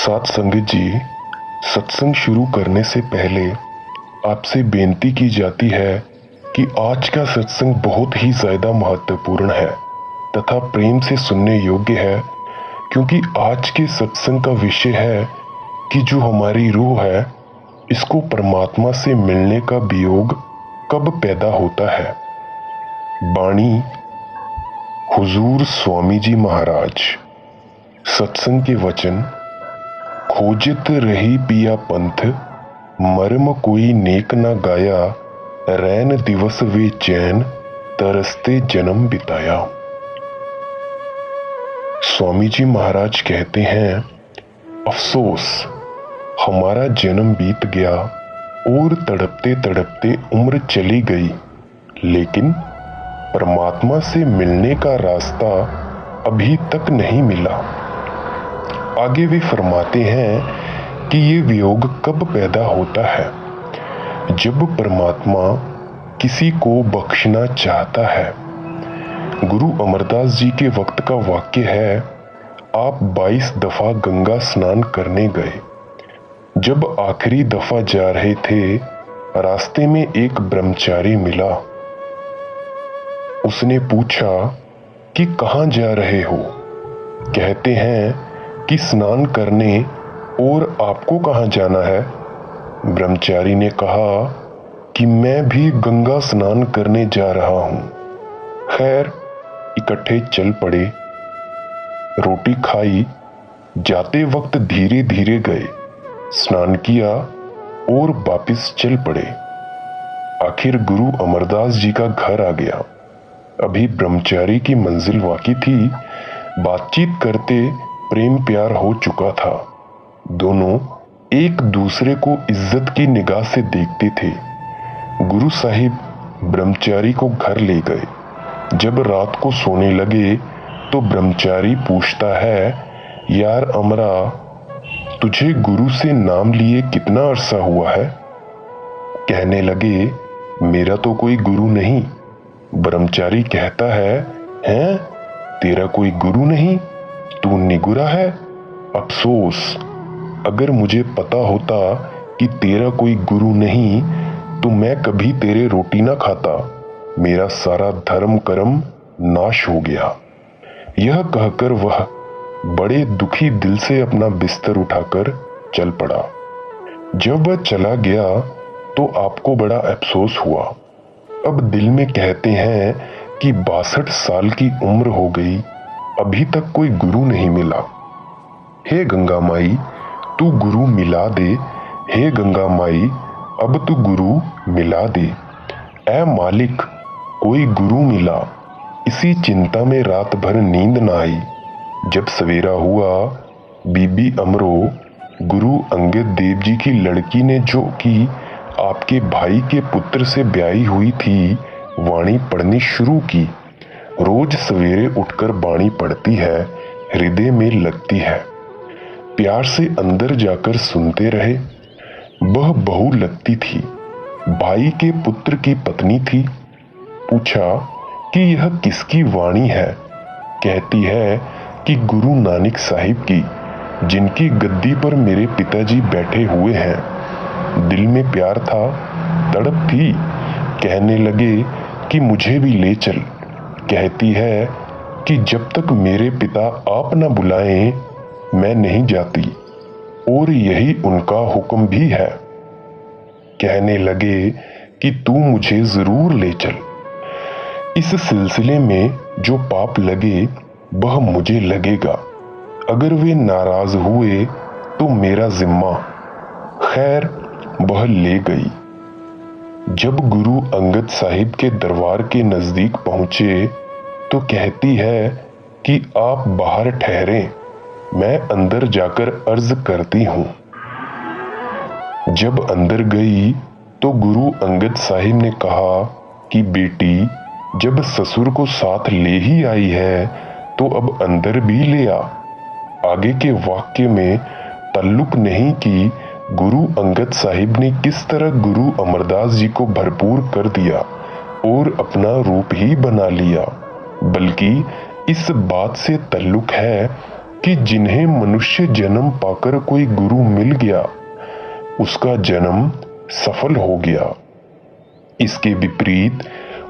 साथ संगत जी, सत्संग शुरू करने से पहले आपसे बेनती की जाती है कि आज का सत्संग बहुत ही ज्यादा महत्वपूर्ण है तथा प्रेम से सुनने योग्य है, क्योंकि आज के सत्संग का विषय है कि जो हमारी रूह है इसको परमात्मा से मिलने का वियोग कब पैदा होता है। बाणी हुजूर स्वामी जी महाराज। सत्संग के वचन। खोजत रही पिया पंथ, मर्म कोई नेक न गाया, रैन दिवस वे चैन, तरसते जन्म बिताया। स्वामी जी महाराज कहते हैं, अफसोस हमारा जन्म बीत गया और तड़पते तड़पते उम्र चली गई, लेकिन परमात्मा से मिलने का रास्ता अभी तक नहीं मिला। आगे वे फरमाते हैं कि ये वियोग कब पैदा होता है, जब परमात्मा किसी को बख्शना चाहता है। गुरु अमरदास जी के वक्त का वाक्य है, आप 22 दफा गंगा स्नान करने गए। जब आखिरी दफा जा रहे थे, रास्ते में एक ब्रह्मचारी मिला। उसने पूछा कि कहां जा रहे हो? कहते हैं कि स्नान करने, और आपको कहां जाना है? ब्रह्मचारी ने कहा कि मैं भी गंगा स्नान करने जा रहा हूं। खैर, इकट्ठे चल पड़े। रोटी खाई, जाते वक्त धीरे धीरे गए, स्नान किया और वापिस चल पड़े। आखिर गुरु अमरदास जी का घर आ गया। अभी ब्रह्मचारी की मंजिल बाकी थी। बातचीत करते प्रेम प्यार हो चुका था। दोनों एक दूसरे को इज्जत की निगाह से देखते थे। गुरु साहिब ब्रह्मचारी को घर ले गए। जब रात को सोने लगे तो ब्रह्मचारी पूछता है, यार अमरा, तुझे गुरु से नाम लिए कितना अरसा हुआ है? कहने लगे, मेरा तो कोई गुरु नहीं। ब्रह्मचारी कहता है, हैं? तेरा कोई गुरु नहीं? तू निगुरा है? अफसोस, अगर मुझे पता होता कि तेरा कोई गुरु नहीं तो मैं कभी तेरे रोटी ना खाता। मेरा सारा धर्म कर्म नाश हो गया। यह कहकर वह बड़े दुखी दिल से अपना बिस्तर उठाकर चल पड़ा। जब वह चला गया तो आपको बड़ा अफसोस हुआ। अब दिल में कहते हैं कि 62 साल की उम्र हो गई, अभी तक कोई गुरु नहीं मिला। हे गंगा माई, तू गुरु मिला दे। हे गंगा माई, अब तू गुरु मिला दे। ऐ मालिक, कोई गुरु मिला। इसी चिंता में रात भर नींद न आई। जब सवेरा हुआ, बीबी अमरो, गुरु अंगद देव जी की लड़की ने, जो कि आपके भाई के पुत्र से ब्याही हुई थी, वाणी पढ़नी शुरू की। रोज सवेरे उठकर वाणी पढ़ती है, हृदय में लगती है। प्यार से अंदर जाकर सुनते रहे। वह बहू लगती थी, भाई के पुत्र की पत्नी थी। पूछा कि यह किसकी वाणी है? कहती है कि गुरु नानक साहिब की, जिनकी गद्दी पर मेरे पिताजी बैठे हुए हैं। दिल में प्यार था, तड़प थी। कहने लगे कि मुझे भी ले चल। कहती है कि जब तक मेरे पिता आप न बुलाएं मैं नहीं जाती, और यही उनका हुक्म भी है। कहने लगे कि तू मुझे जरूर ले चल। इस सिलसिले में जो पाप लगे वह मुझे लगेगा। अगर वे नाराज हुए तो मेरा जिम्मा। खैर, वह ले गई। जब गुरु अंगद साहिब के दरबार के नजदीक पहुंचे तो कहती है कि आप बाहर ठहरे, मैं अंदर जाकर अर्ज करती हूं। जब अंदर गई तो गुरु अंगद साहिब ने कहा कि बेटी, जब ससुर को साथ ले ही आई है तो अब अंदर भी ले आ। आगे के वाक्य में ताल्लुक नहीं कि गुरु अंगद साहिब ने किस तरह गुरु अमरदास जी को भरपूर कर दिया और अपना रूप ही बना लिया, बल्कि इस बात से ताल्लुक है कि जिन्हें मनुष्य जन्म पाकर कोई गुरु मिल गया उसका जन्म सफल हो गया। इसके विपरीत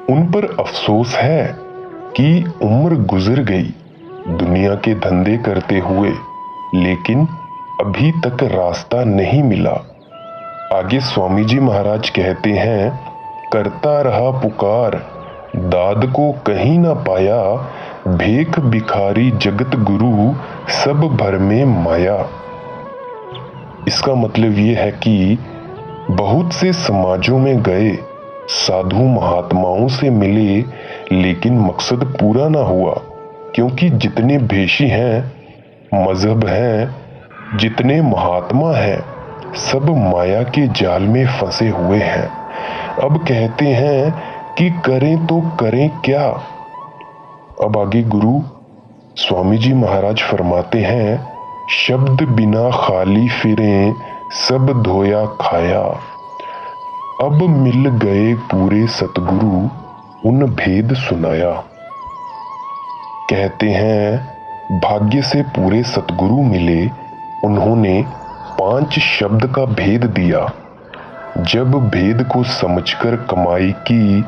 उन पर अफसोस है कि उम्र गुजर गई दुनिया के धंधे करते हुए, लेकिन अभी तक रास्ता नहीं मिला। आगे स्वामी जी महाराज कहते हैं, करता रहा पुकार दाद को कहीं ना पाया, भेख भिखारी जगत गुरु सब भर में माया। इसका मतलब ये है कि बहुत से समाजों में गए, साधु महात्माओं से मिले, लेकिन मकसद पूरा ना हुआ, क्योंकि जितने भेषी हैं, मजहब हैं, जितने महात्मा हैं, सब माया के जाल में फंसे हुए हैं। अब कहते हैं कि करें तो करें क्या। अब आगे गुरु स्वामी जी महाराज फरमाते हैं, शब्द बिना खाली फिरें सब धोया खाया, अब मिल गए पूरे सतगुरु उन भेद सुनाया। कहते हैं भाग्य से पूरे सतगुरु मिले, उन्होंने 5 शब्द का भेद दिया। जब भेद को समझकर कमाई की,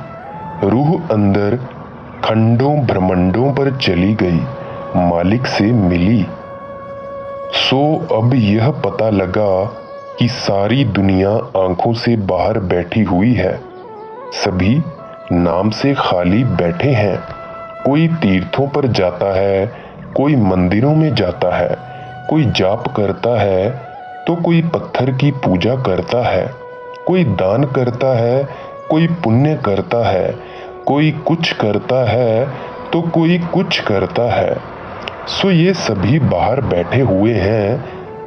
रूह अंदर खंडों ब्रह्मंडों पर चली गई, मालिक से मिली। सो अब यह पता लगा कि सारी दुनिया आंखों से बाहर बैठी हुई है, सभी नाम से खाली बैठे हैं। कोई तीर्थों पर जाता है, कोई मंदिरों में जाता है, कोई जाप करता है तो कोई पत्थर की पूजा करता है, कोई दान करता है, कोई पुण्य करता है, कोई कुछ करता है तो कोई कुछ करता है। सो ये सभी बाहर बैठे हुए हैं,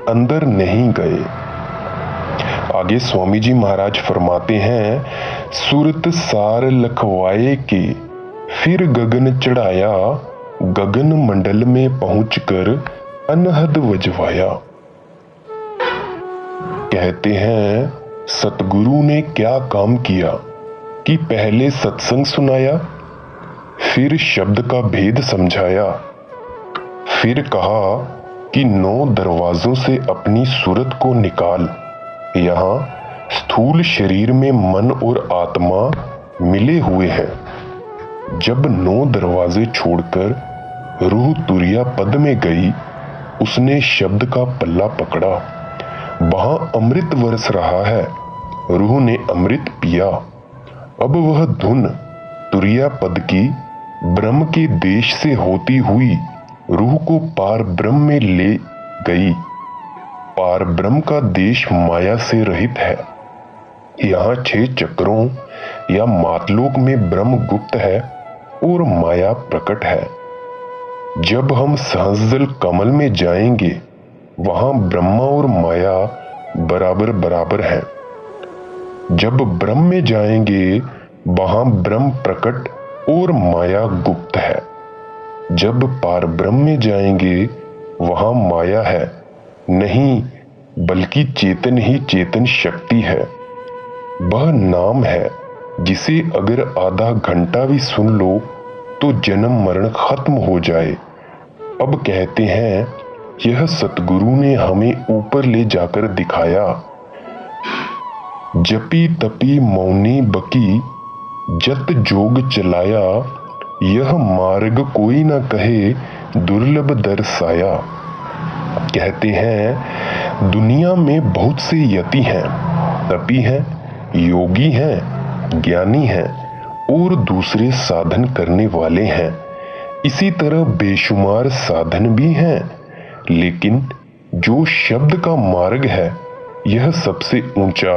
अंदर नहीं गए। आगे स्वामी जी महाराज फरमाते हैं, सूरत सार लखवाए के फिर गगन चढ़ाया, गगन मंडल में पहुंचकर अनहद वजवाया। कहते हैं सतगुरु ने क्या काम किया कि पहले सत्संग सुनाया, फिर शब्द का भेद समझाया, फिर कहा कि 9 दरवाजों से अपनी सूरत को निकाल। यहाँ स्थूल शरीर में मन और आत्मा मिले हुए हैं। जब 9 दरवाजे छोड़कर रूह तुरिया पद में गई, उसने शब्द का पल्ला पकड़ा। वहां अमृत बरस रहा है, रूह ने अमृत पिया। अब वह धुन तुरिया पद की ब्रह्म के देश से होती हुई रूह को पार ब्रह्म में ले गई। पार ब्रह्म का देश माया से रहित है। यहाँ 6 चक्रों या मातलोक में ब्रह्म गुप्त है और माया प्रकट है। जब हम सहस्जल कमल में जाएंगे, वहां ब्रह्मा और माया बराबर बराबर है। जब ब्रह्म में जाएंगे, वहां ब्रह्म प्रकट और माया गुप्त है। जब पार ब्रह्म में जाएंगे, वहां माया है नहीं, बल्कि चेतन ही चेतन शक्ति है। वह नाम है जिसे अगर आधा घंटा भी सुन लो तो जन्म मरण खत्म हो जाए। अब कहते हैं यह सतगुरु ने हमें ऊपर ले जाकर दिखाया। जपी तपी मौनी बकी जत जोग चलाया, यह मार्ग कोई न कहे दुर्लभ दर्शाया। कहते हैं दुनिया में बहुत से यति हैं, तपी हैं, योगी हैं, ज्ञानी हैं और दूसरे साधन करने वाले हैं। इसी तरह बेशुमार साधन भी हैं, लेकिन जो शब्द का मार्ग है यह सबसे ऊंचा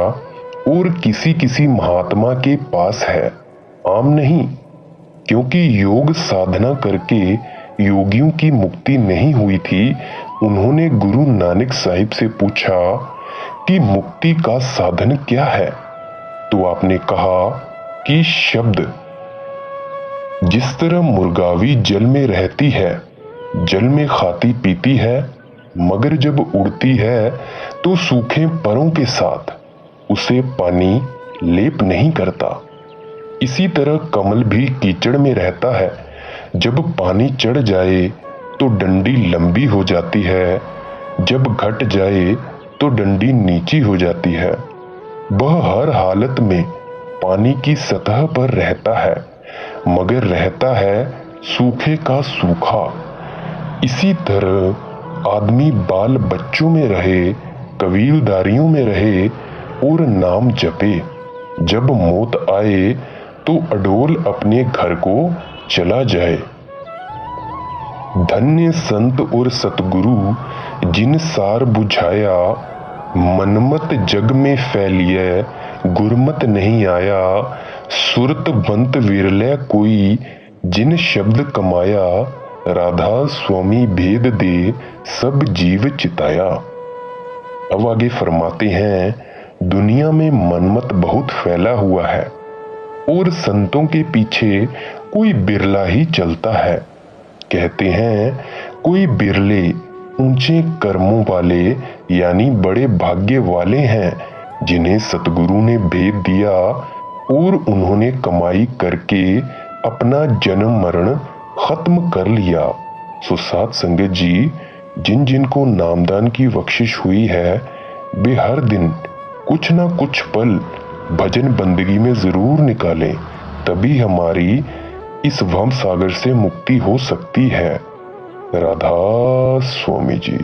और किसी किसी महात्मा के पास है, आम नहीं। क्योंकि योग साधना करके योगियों की मुक्ति नहीं हुई थी। उन्होंने गुरु नानक साहिब से पूछा कि मुक्ति का साधन क्या है, तो आपने कहा कि शब्द। जिस तरह मुर्गावी जल में रहती है, जल में खाती पीती है, मगर जब उड़ती है तो सूखे परों के साथ उसे पानी लेप नहीं करता। इसी तरह कमल भी कीचड़ में रहता है, जब पानी चढ़ जाए तो डंडी लंबी हो जाती है, जब घट जाए तो डंडी नीची हो जाती है। वह हर हालत में पानी की सतह पर रहता है, मगर रहता है सूखे का सूखा। इसी तरह आदमी बाल बच्चों में रहे, कबीलदारियों में रहे और नाम जपे। जब मौत आए तो अडोल अपने घर को चला जाए। धन्य संत और सतगुरु जिन सार बुझाया, मनमत जग में फैलिए गुरमत नहीं आया। सुरत बंत विरले कोई जिन शब्द कमाया, राधा स्वामी भेद दे सब जीव चिताया। अब आगे फरमाते हैं, दुनिया में मनमत बहुत फैला हुआ है और संतों के पीछे कोई बिरला ही चलता है। कहते हैं कोई बिरले ऊंचे कर्मों वाले यानी बड़े भाग्य वाले हैं, जिन्हें सतगुरु ने भेद दिया और उन्होंने कमाई करके अपना जन्म मरण खत्म कर लिया। सो साध संगत जी, जिन जिन को नामदान की बख्शिश हुई है, वे हर दिन कुछ ना कुछ पल भजन बंदगी में जरूर निकालें, तभी हमारी इस भव सागर से मुक्ति हो सकती है। राधा स्वामी जी।